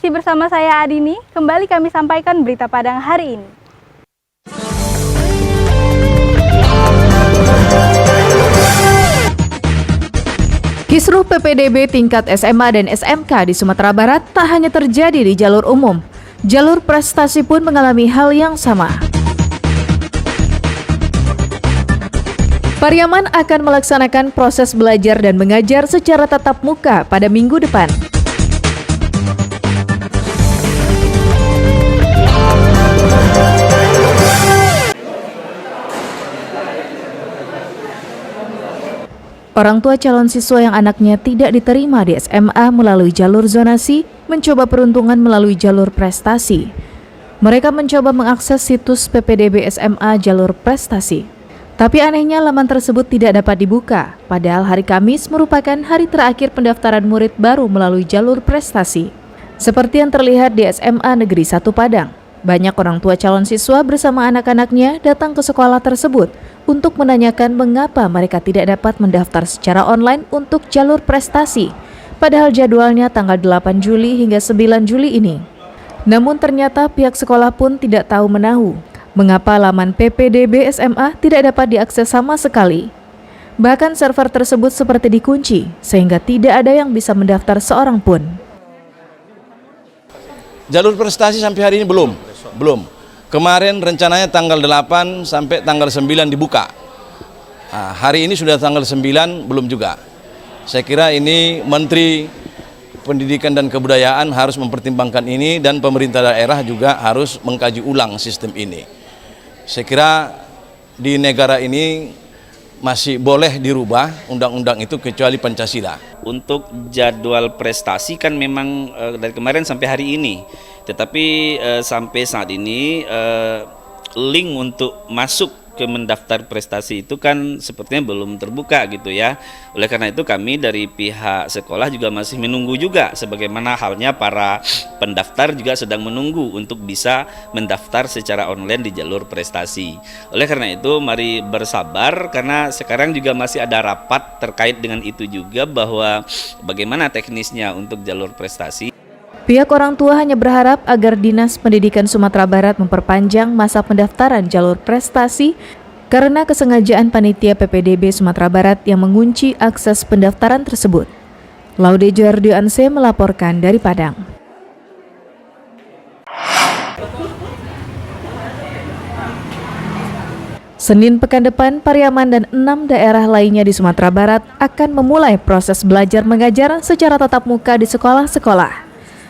Masih bersama saya Adini, kembali kami sampaikan berita Padang hari ini. Kisruh PPDB tingkat SMA dan SMK di Sumatera Barat tak hanya terjadi di jalur umum, jalur prestasi pun mengalami hal yang sama. Pariaman akan melaksanakan proses belajar dan mengajar secara tatap muka pada minggu depan. Orang tua calon siswa yang anaknya tidak diterima di SMA melalui jalur zonasi mencoba peruntungan melalui jalur prestasi. Mereka mencoba mengakses situs PPDB SMA jalur prestasi. Tapi anehnya laman tersebut tidak dapat dibuka, padahal hari Kamis merupakan hari terakhir pendaftaran murid baru melalui jalur prestasi. Seperti yang terlihat di SMA Negeri 1 Padang, banyak orang tua calon siswa bersama anak-anaknya datang ke sekolah tersebut untuk menanyakan mengapa mereka tidak dapat mendaftar secara online untuk jalur prestasi, padahal jadwalnya tanggal 8 Juli hingga 9 Juli ini. Namun ternyata pihak sekolah pun tidak tahu menahu mengapa laman PPDB SMA tidak dapat diakses sama sekali. Bahkan server tersebut seperti dikunci, sehingga tidak ada yang bisa mendaftar seorang pun. Jalur prestasi sampai hari ini belum. Kemarin rencananya tanggal 8 sampai tanggal 9 dibuka. Nah, hari ini sudah tanggal 9, belum juga. Saya kira ini Menteri Pendidikan dan Kebudayaan harus mempertimbangkan ini dan pemerintah daerah juga harus mengkaji ulang sistem ini. Saya kira di negara ini masih boleh dirubah undang-undang itu kecuali Pancasila. Untuk jadwal prestasi kan memang dari kemarin sampai hari ini, tetapi sampai saat ini link untuk masuk ke mendaftar prestasi itu kan sepertinya belum terbuka gitu ya. Oleh karena itu kami dari pihak sekolah juga masih menunggu juga, sebagaimana halnya para pendaftar juga sedang menunggu untuk bisa mendaftar secara online di jalur prestasi. Oleh karena itu mari bersabar, karena sekarang juga masih ada rapat terkait dengan itu juga, bahwa bagaimana teknisnya untuk jalur prestasi. Pihak orang tua hanya berharap agar Dinas Pendidikan Sumatera Barat memperpanjang masa pendaftaran jalur prestasi karena kesengajaan panitia PPDB Sumatera Barat yang mengunci akses pendaftaran tersebut. Laude Jordianse melaporkan dari Padang. Senin pekan depan, Pariaman dan 6 daerah lainnya di Sumatera Barat akan memulai proses belajar mengajar secara tatap muka di sekolah-sekolah.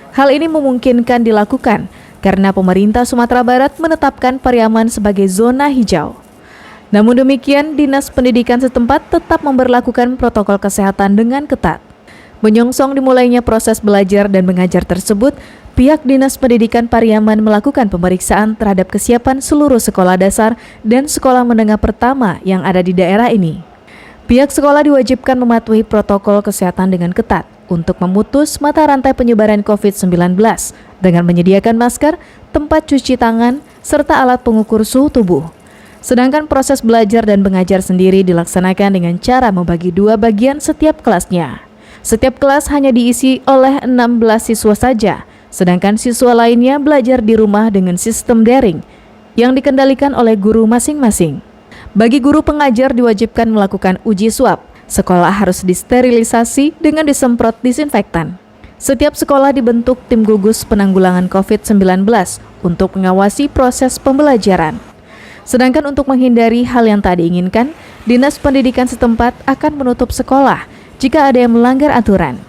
Hal ini memungkinkan dilakukan karena pemerintah Sumatera Barat menetapkan Pariaman sebagai zona hijau. Namun demikian, Dinas Pendidikan setempat tetap memberlakukan protokol kesehatan dengan ketat. Menyongsong dimulainya proses belajar dan mengajar tersebut, pihak Dinas Pendidikan Pariaman melakukan pemeriksaan terhadap kesiapan seluruh sekolah dasar dan sekolah menengah pertama yang ada di daerah ini. Pihak sekolah diwajibkan mematuhi protokol kesehatan dengan ketat untuk memutus mata rantai penyebaran COVID-19 dengan menyediakan masker, tempat cuci tangan, serta alat pengukur suhu tubuh. Sedangkan proses belajar dan mengajar sendiri dilaksanakan dengan cara membagi 2 bagian setiap kelasnya. Setiap kelas hanya diisi oleh 16 siswa saja, sedangkan siswa lainnya belajar di rumah dengan sistem daring yang dikendalikan oleh guru masing-masing. Bagi guru pengajar diwajibkan melakukan uji swab. Sekolah harus disterilisasi dengan disemprot disinfektan. Setiap sekolah dibentuk tim gugus penanggulangan COVID-19 untuk mengawasi proses pembelajaran. Sedangkan untuk menghindari hal yang tak diinginkan, Dinas Pendidikan setempat akan menutup sekolah jika ada yang melanggar aturan.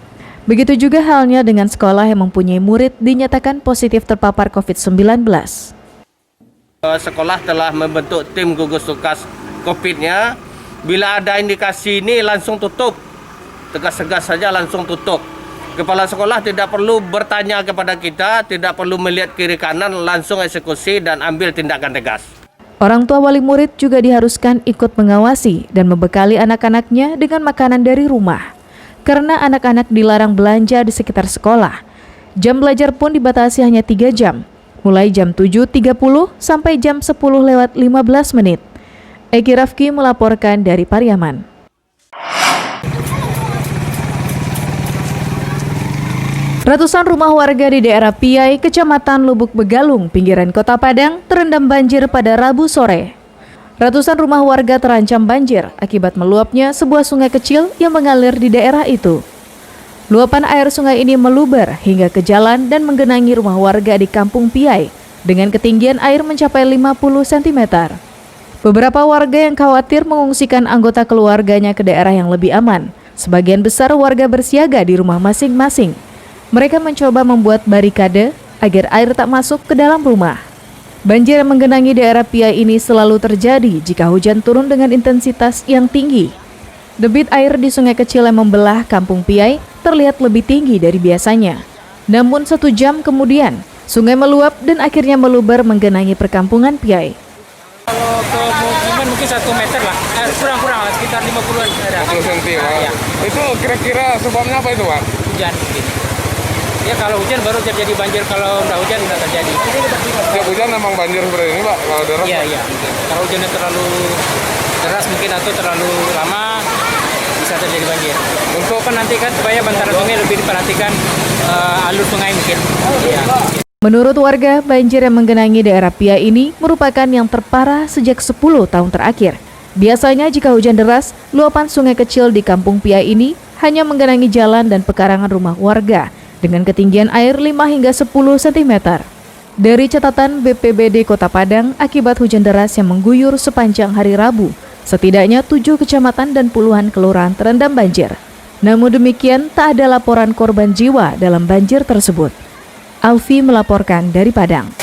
Begitu juga halnya dengan sekolah yang mempunyai murid dinyatakan positif terpapar COVID-19. Sekolah telah membentuk tim gugus tugas COVID-nya. Bila ada indikasi ini langsung tutup, tegas-tegas saja langsung tutup. Kepala sekolah tidak perlu bertanya kepada kita, tidak perlu melihat kiri kanan, langsung eksekusi dan ambil tindakan tegas. Orang tua wali murid juga diharuskan ikut mengawasi dan membekali anak-anaknya dengan makanan dari rumah. Karena anak-anak dilarang belanja di sekitar sekolah. Jam belajar pun dibatasi hanya 3 jam, mulai jam 7.30 sampai jam 10:15 menit. Egi Rafki melaporkan dari Pariaman. Ratusan rumah warga di daerah Piai, Kecamatan Lubuk Begalung, pinggiran Kota Padang, terendam banjir pada Rabu sore. Ratusan rumah warga terancam banjir akibat meluapnya sebuah sungai kecil yang mengalir di daerah itu. Luapan air sungai ini meluber hingga ke jalan dan menggenangi rumah warga di Kampung Piai dengan ketinggian air mencapai 50 cm. Beberapa warga yang khawatir mengungsikan anggota keluarganya ke daerah yang lebih aman. Sebagian besar warga bersiaga di rumah masing-masing. Mereka mencoba membuat barikade agar air tak masuk ke dalam rumah. Banjir yang menggenangi daerah Piai ini selalu terjadi jika hujan turun dengan intensitas yang tinggi. Debit air di sungai kecil yang membelah Kampung Piai terlihat lebih tinggi dari biasanya. Namun 1 jam kemudian, sungai meluap dan akhirnya meluber menggenangi perkampungan Piai. Kalau kemungkinan mungkin 1 meter lah, kurang lah, sekitar 50-an ada. 50 cm, Ya. Itu kira-kira sebabnya apa itu, Pak? Hujan mungkin. Ya kalau hujan baru terjadi banjir, kalau nggak hujan nggak terjadi. Setiap hujan memang banjir seperti ini, Pak, kalau deras? Iya. Kalau hujannya terlalu deras mungkin atau terlalu lama bisa terjadi banjir. Untuk penantikan supaya bantaran sungai lebih diperhatikan alur sungai mungkin. Ya. Menurut warga, banjir yang menggenangi daerah Piai ini merupakan yang terparah sejak 10 tahun terakhir. Biasanya jika hujan deras, luapan sungai kecil di Kampung Piai ini hanya menggenangi jalan dan pekarangan rumah warga dengan ketinggian air 5 hingga 10 cm. Dari catatan BPBD Kota Padang, akibat hujan deras yang mengguyur sepanjang hari Rabu, setidaknya 7 kecamatan dan puluhan kelurahan terendam banjir. Namun demikian, tak ada laporan korban jiwa dalam banjir tersebut. Alfi melaporkan dari Padang.